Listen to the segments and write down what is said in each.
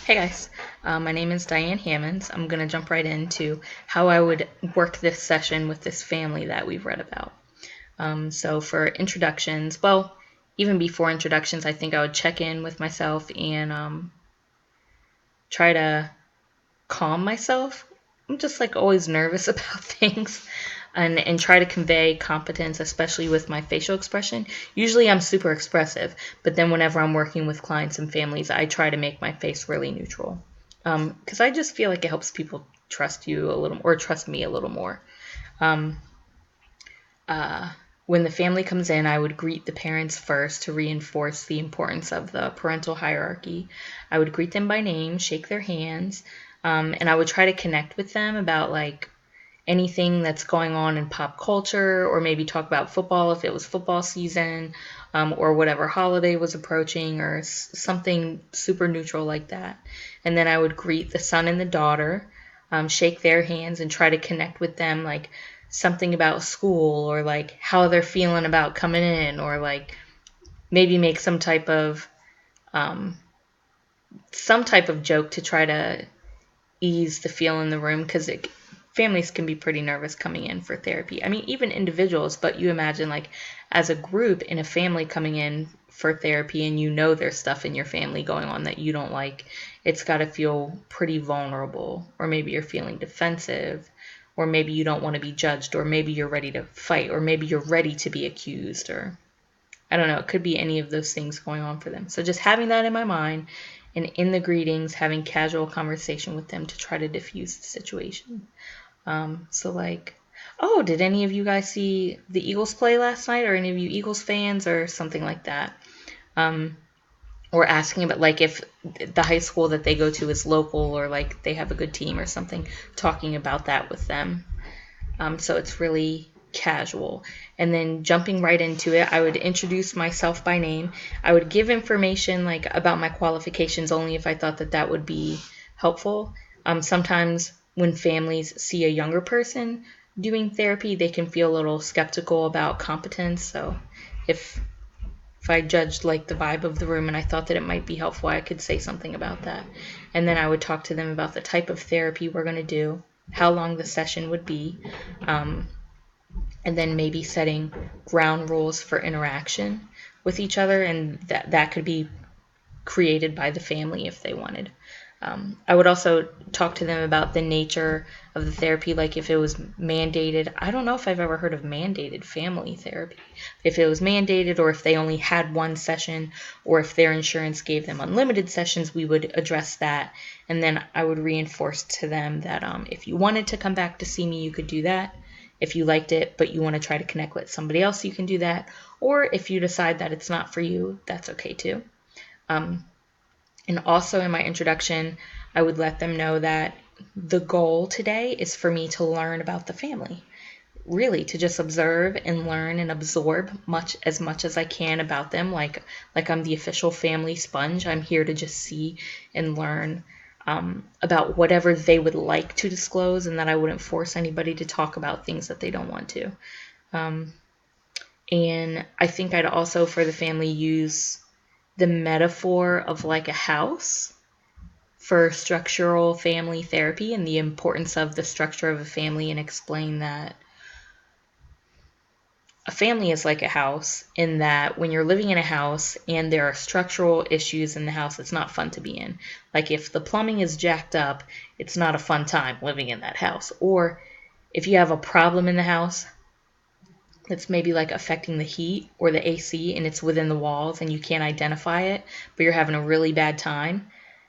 Hey guys, my name is Diane Hammonds. I'm going to jump right into how I would work this session with this family that we've read about. So for introductions, well, even before introductions, I think I would check in with myself and try to calm myself. I'm just like always nervous about things and try to convey competence, especially with my facial expression. Usually I'm super expressive, but then whenever I'm working with clients and families, I try to make my face really neutral. Because I just feel like it helps people trust you a little or trust me a little more. Um, when the family comes in, I would greet the parents first to reinforce the importance of the parental hierarchy. I would greet them by name, shake their hands, and I would try to connect with them about like anything that's going on in pop culture, or maybe talk about football if it was football season, or whatever holiday was approaching, or something super neutral like that. And then I would greet the son and the daughter, shake their hands, and try to connect with them, like something about school, or like how they're feeling about coming in, or like maybe make um, some type of joke to try to ease the feel in the room, because families can be pretty nervous coming in for therapy. I mean, even individuals, but you imagine like as a group in a family coming in for therapy and you know there's stuff in your family going on that you don't like, it's got to feel pretty vulnerable, or maybe you're feeling defensive, or maybe you don't want to be judged, or maybe you're ready to fight, or maybe you're ready to be accused, or I don't know, it could be any of those things going on for them. So just having that in my mind, and in the greetings, having casual conversation with them to try to diffuse the situation. So like, oh, did any of you guys see the Eagles play last night? Or any of you Eagles fans, or something like that? Or asking about like if the high school that they go to is local, or like they have a good team or something, talking about that with them. So it's really casual. And then jumping right into it, I would introduce myself by name. I would give information like about my qualifications only if I thought that that would be helpful. Sometimes when families see a younger person doing therapy, they can feel a little skeptical about competence. So if I judged like the vibe of the room and I thought that it might be helpful, I could say something about that. And then I would talk to them about the type of therapy we're going to do, how long the session would be, and then maybe setting ground rules for interaction with each other, and that could be created by the family if they wanted. I would also talk to them about the nature of the therapy, like if it was mandated. I don't know if I've ever heard of mandated family therapy. If it was mandated, or if they only had one session, or if their insurance gave them unlimited sessions, we would address that. And then I would reinforce to them that if you wanted to come back to see me, you could do that. If you liked it, but you want to try to connect with somebody else, you can do that. Or if you decide that it's not for you, that's okay too. And also in my introduction, I would let them know that the goal today is for me to learn about the family. Really, to just observe and learn and absorb much as I can about them. Like I'm the official family sponge. I'm here to just see and learn about whatever they would like to disclose, and that I wouldn't force anybody to talk about things that they don't want to. And I think I'd also, for the family, use the metaphor of like a house for structural family therapy, and the importance of the structure of a family, and explain that a family is like a house, in that when you're living in a house and there are structural issues in the house, it's not fun to be in. Like if the plumbing is jacked up, it's not a fun time living in that house. Or if you have a problem in the house that's maybe like affecting the heat or the AC, and it's within the walls and you can't identify it, but you're having a really bad time,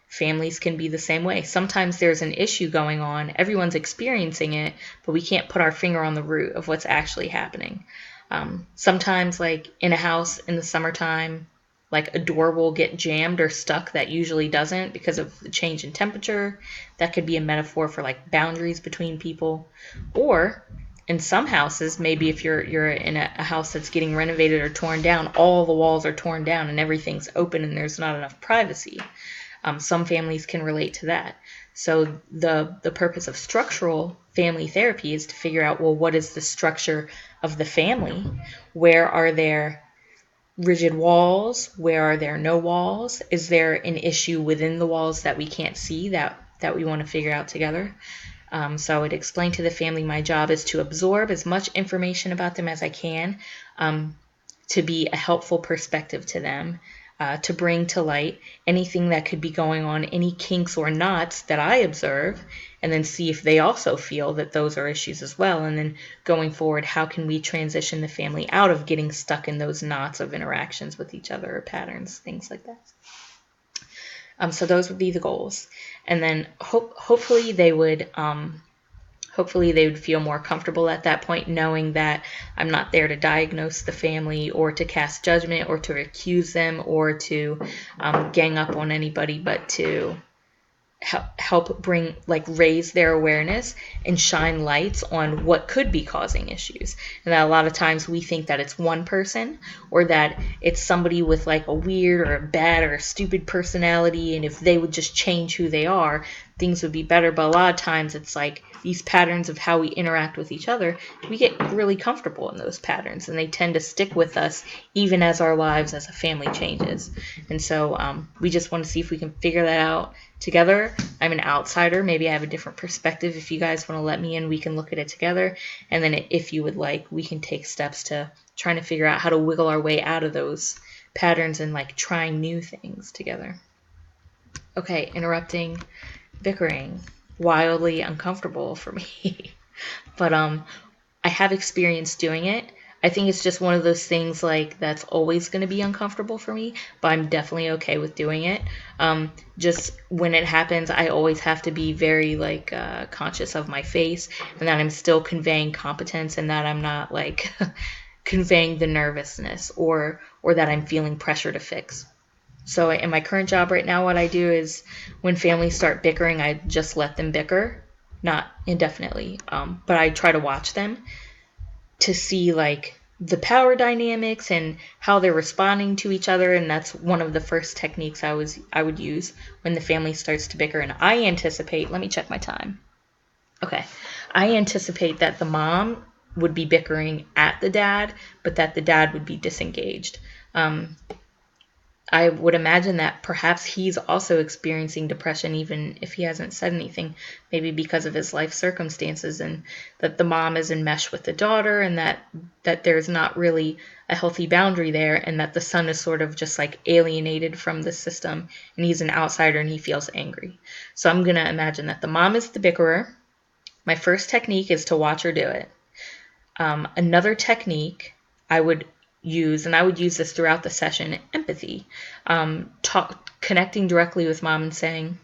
families can be the same way. Sometimes there's an issue going on, everyone's experiencing it, but we can't put our finger on the root of what's actually happening. Sometimes, like in a house in the summertime, like a door will get jammed or stuck that usually doesn't because of the change in temperature. That could be a metaphor for like boundaries between people. Or in some houses, maybe if you're in a house that's getting renovated or torn down, all the walls are torn down and everything's open and there's not enough privacy. Some families can relate to that. So the purpose of structural family therapy is to figure out, well, what is the structure of the family? Where are there rigid walls? Where are there no walls? Is there an issue within the walls that we can't see that we want to figure out together? So I would explain to the family my job is to absorb as much information about them as I can, to be a helpful perspective to them, to bring to light anything that could be going on, any kinks or knots that I observe, and then see if they also feel that those are issues as well. And then going forward, how can we transition the family out of getting stuck in those knots of interactions with each other or patterns, things like that. So those would be the goals. And then hopefully they would feel more comfortable at that point, knowing that I'm not there to diagnose the family or to cast judgment or to accuse them or to gang up on anybody, but to help bring, like, raise their awareness and shine lights on what could be causing issues. And that a lot of times we think that it's one person, or that it's somebody with like a weird or a bad or a stupid personality, and if they would just change who they are, things would be better. But a lot of times it's like these patterns of how we interact with each other, we get really comfortable in those patterns, and they tend to stick with us even as our lives as a family changes. And so we just want to see if we can figure that out together. I'm an outsider. Maybe I have a different perspective. If you guys want to let me in, we can look at it together. And then if you would like, we can take steps to trying to figure out how to wiggle our way out of those patterns and like trying new things together. Okay, interrupting, bickering, wildly uncomfortable for me. But I have experience doing it. I think it's just one of those things like that's always going to be uncomfortable for me, but I'm definitely okay with doing it. Just when it happens, I always have to be very like conscious of my face, and that I'm still conveying competence, and that I'm not like conveying the nervousness or that I'm feeling pressure to fix. So in my current job right now, what I do is when families start bickering, I just let them bicker, not indefinitely, but I try to watch them to see like the power dynamics and how they're responding to each other. And that's one of the first techniques I would use when the family starts to bicker. And I anticipate, let me check my time. Okay. I anticipate that the mom would be bickering at the dad, but that the dad would be disengaged. I would imagine that perhaps he's also experiencing depression, even if he hasn't said anything, maybe because of his life circumstances, and that the mom is enmeshed with the daughter, and that there's not really a healthy boundary there, and that the son is sort of just like alienated from the system, and he's an outsider and he feels angry. So I'm going to imagine that the mom is the bickerer. My first technique is to watch her do it. Another technique I would use, and I would use this throughout the session, empathy. Connecting directly with mom and saying,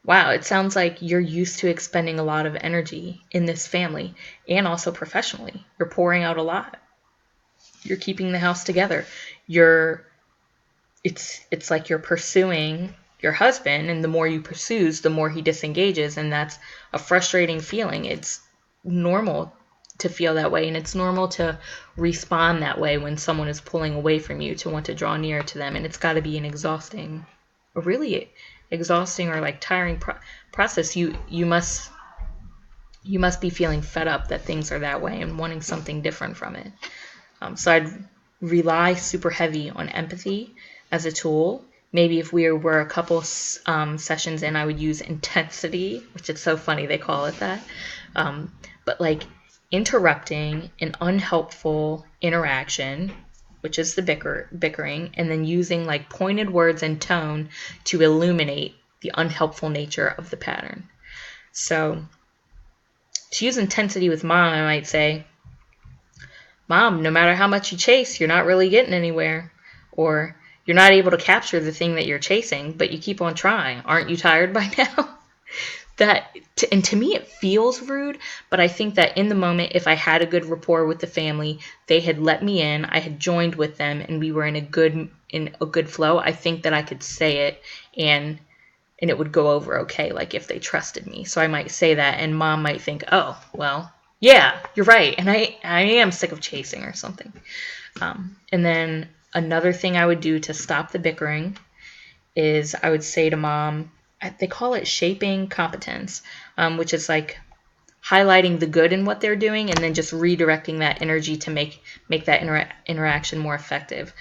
wow, it sounds like you're used to expending a lot of energy in this family and also professionally. You're pouring out a lot. You're keeping the house together. It's like you're pursuing your husband, and the more you pursue, the more he disengages, and that's a frustrating feeling. It's normal to feel that way, and it's normal to respond that way when someone is pulling away from you, to want to draw near to them. And it's got to be an really exhausting or like tiring process. You must be feeling fed up that things are that way and wanting something different from it. So I'd rely super heavy on empathy as a tool. Maybe if we were a couple sessions in, I would use intensity, which is so funny they call it that. But like interrupting an unhelpful interaction, which is the bickering, and then using like pointed words and tone to illuminate the unhelpful nature of the pattern. So to use intensity with mom, I might say, Mom, no matter how much you chase, you're not really getting anywhere. Or you're not able to capture the thing that you're chasing, but you keep on trying. Aren't you tired by now? And to me, it feels rude, but I think that in the moment, if I had a good rapport with the family, they had let me in, I had joined with them, and we were in a good flow, I think that I could say it and it would go over okay, like if they trusted me. So I might say that, and mom might think, oh, well, yeah, you're right, and I am sick of chasing or something. And then another thing I would do to stop the bickering is I would say to mom, they call it shaping competence, which is like highlighting the good in what they're doing and then just redirecting that energy to make that interaction more effective.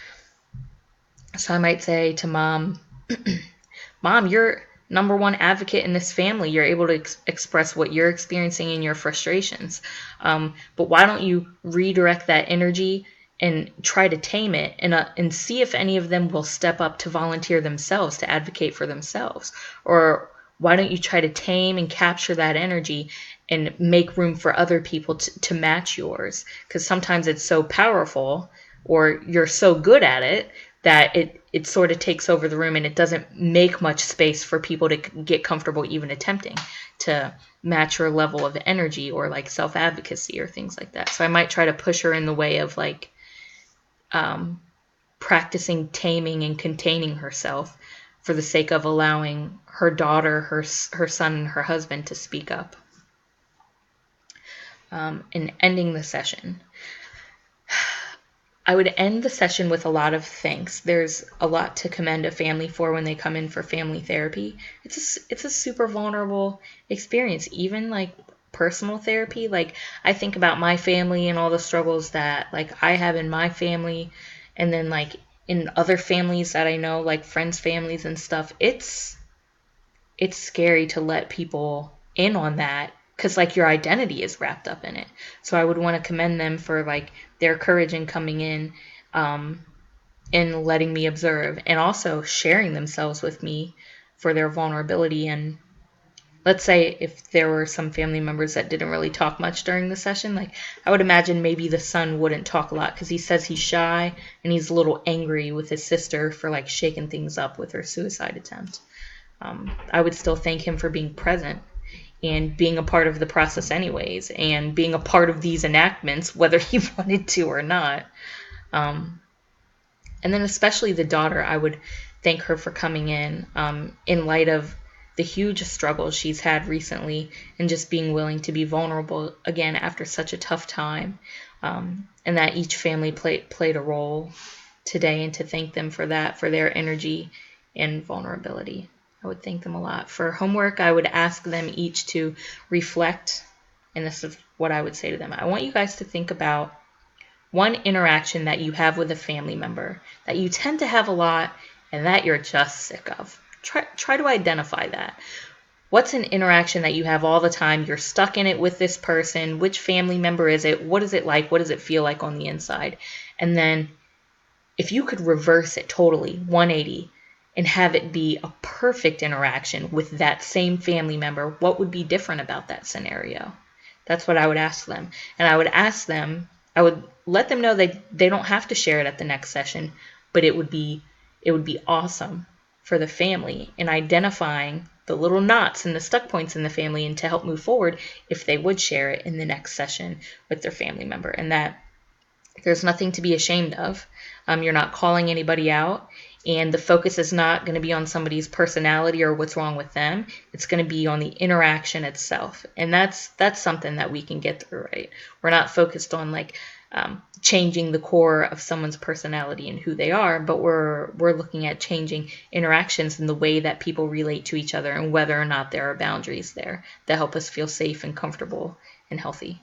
So I might say to mom, Mom, you're number one advocate in this family. You're able to express what you're experiencing and your frustrations. But why don't you redirect that energy and try to tame it and see if any of them will step up to volunteer themselves, to advocate for themselves? Or why don't you try to tame and capture that energy and make room for other people to match yours? Because sometimes it's so powerful, or you're so good at it, that it sort of takes over the room and it doesn't make much space for people to get comfortable even attempting to match her level of energy or like self-advocacy or things like that. So I might try to push her in the way of like practicing taming and containing herself for the sake of allowing her daughter, her son, and her husband to speak up. And ending the session. I would end the session with a lot of thanks. There's a lot to commend a family for when they come in for family therapy. It's a super vulnerable experience, even like personal therapy. Like I think about my family and all the struggles that like I have in my family, and then like in other families that I know, like friends' families and stuff. It's scary to let people in on that because like your identity is wrapped up in it. So I would want to commend them for like their courage in coming in and letting me observe, and also sharing themselves with me for their vulnerability. And let's say if there were some family members that didn't really talk much during the session, like I would imagine maybe the son wouldn't talk a lot because he says he's shy and he's a little angry with his sister for like shaking things up with her suicide attempt. I would still thank him for being present and being a part of the process anyways, and being a part of these enactments, whether he wanted to or not. And then especially the daughter, I would thank her for coming in light of the huge struggles she's had recently, and just being willing to be vulnerable again after such a tough time. And that each family played a role today, and to thank them for that, for their energy and vulnerability. I would thank them a lot. For homework, I would ask them each to reflect, and this is what I would say to them. I want you guys to think about one interaction that you have with a family member that you tend to have a lot and that you're just sick of. Try to identify that. What's an interaction that you have all the time? You're stuck in it with this person. Which family member is it? What is it like? What does it feel like on the inside? And then if you could reverse it totally, 180, and have it be a perfect interaction with that same family member, what would be different about that scenario? That's what I would ask them. And I would let them know they don't have to share it at the next session, but it would be awesome for the family in identifying the little knots and the stuck points in the family, and to help move forward if they would share it in the next session with their family member. And that there's nothing to be ashamed of. You're not calling anybody out, and the focus is not going to be on somebody's personality or what's wrong with them. It's going to be on the interaction itself, and that's something that we can get through, right? We're not focused on like changing the core of someone's personality and who they are, but we're looking at changing interactions and the way that people relate to each other, and whether or not there are boundaries there that help us feel safe and comfortable and healthy.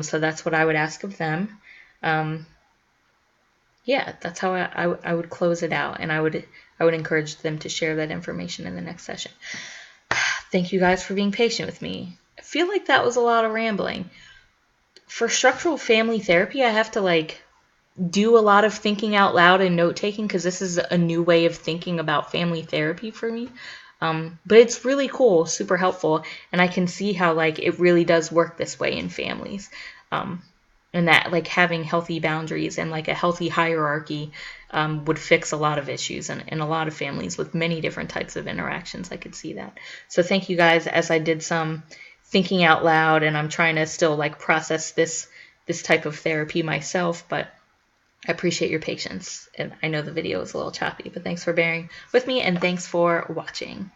So that's what I would ask of them. Yeah, that's how I would close it out, and I would encourage them to share that information in the next session. Thank you guys for being patient with me. I feel like that was a lot of rambling. For structural family therapy, I have to like do a lot of thinking out loud and note taking, because this is a new way of thinking about family therapy for me. But it's really cool, super helpful, and I can see how like it really does work this way in families. And that like having healthy boundaries and like a healthy hierarchy would fix a lot of issues in a lot of families with many different types of interactions. I could see that. So thank you guys, as I did some thinking out loud, and I'm trying to still like process this type of therapy myself, but I appreciate your patience. And I know the video is a little choppy, but thanks for bearing with me, and thanks for watching.